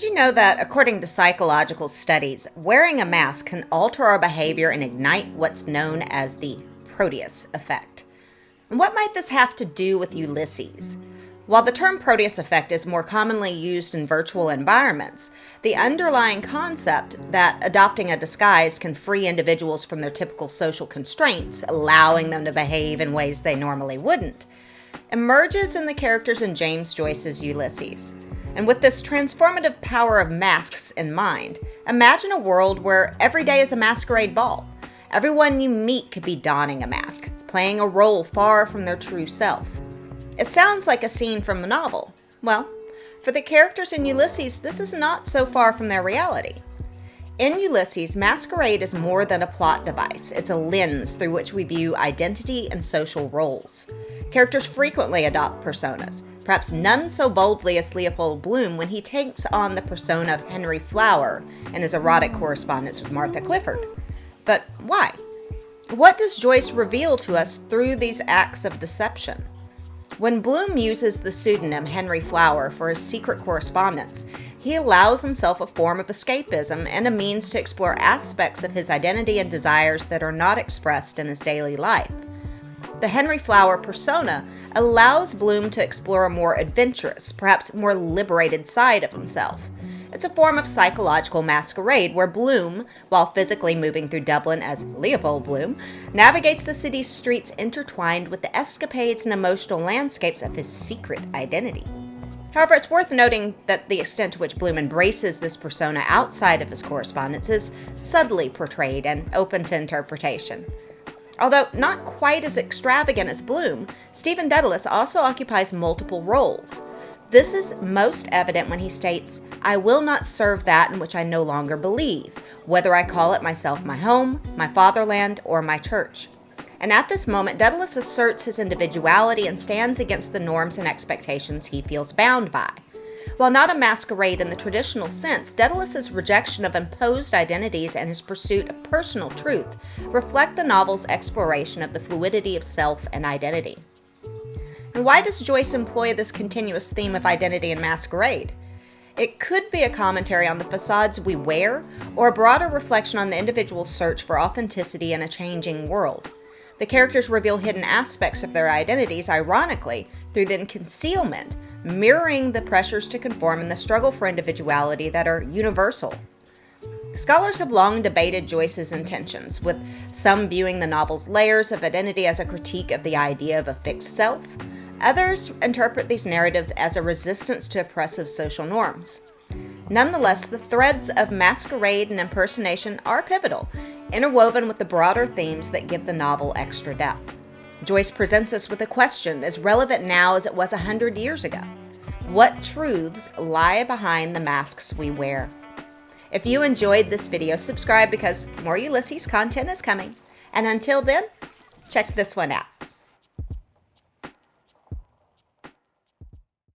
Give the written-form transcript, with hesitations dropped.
Did you know that, according to psychological studies, wearing a mask can alter our behavior and ignite what's known as the Proteus effect? And what might this have to do with Ulysses? While the term Proteus effect is more commonly used in virtual environments, the underlying concept that adopting a disguise can free individuals from their typical social constraints, allowing them to behave in ways they normally wouldn't, emerges in the characters in James Joyce's Ulysses. And with this transformative power of masks in mind, imagine a world where every day is a masquerade ball. Everyone you meet could be donning a mask, playing a role far from their true self. It sounds like a scene from a novel. Well, for the characters in Ulysses, this is not so far from their reality. In Ulysses, masquerade is more than a plot device. It's a lens through which we view identity and social roles. Characters frequently adopt personas, perhaps none so boldly as Leopold Bloom when he takes on the persona of Henry Flower in his erotic correspondence with Martha Clifford. But why? What does Joyce reveal to us through these acts of deception? When Bloom uses the pseudonym Henry Flower for his secret correspondence, he allows himself a form of escapism and a means to explore aspects of his identity and desires that are not expressed in his daily life. The Henry Flower persona allows Bloom to explore a more adventurous, perhaps more liberated side of himself. It's a form of psychological masquerade where Bloom, while physically moving through Dublin as Leopold Bloom, navigates the city's streets intertwined with the escapades and emotional landscapes of his secret identity. However, it's worth noting that the extent to which Bloom embraces this persona outside of his correspondence is subtly portrayed and open to interpretation. Although not quite as extravagant as Bloom, Stephen Dedalus also occupies multiple roles. This is most evident when he states, "I will not serve that in which I no longer believe, whether I call it myself my home, my fatherland, or my church." And at this moment, Dedalus asserts his individuality and stands against the norms and expectations he feels bound by. While not a masquerade in the traditional sense, Dedalus's rejection of imposed identities and his pursuit of personal truth reflect the novel's exploration of the fluidity of self and identity. And why does Joyce employ this continuous theme of identity and masquerade? It could be a commentary on the facades we wear, or a broader reflection on the individual's search for authenticity in a changing world. The characters reveal hidden aspects of their identities, ironically, through the concealment, mirroring the pressures to conform and the struggle for individuality that are universal. Scholars have long debated Joyce's intentions, with some viewing the novel's layers of identity as a critique of the idea of a fixed self. Others interpret these narratives as a resistance to oppressive social norms. Nonetheless, the threads of masquerade and impersonation are pivotal, interwoven with the broader themes that give the novel extra depth. Joyce presents us with a question as relevant now as it was 100 years ago. What truths lie behind the masks we wear? If you enjoyed this video, subscribe because more Ulysses content is coming. And until then, check this one out.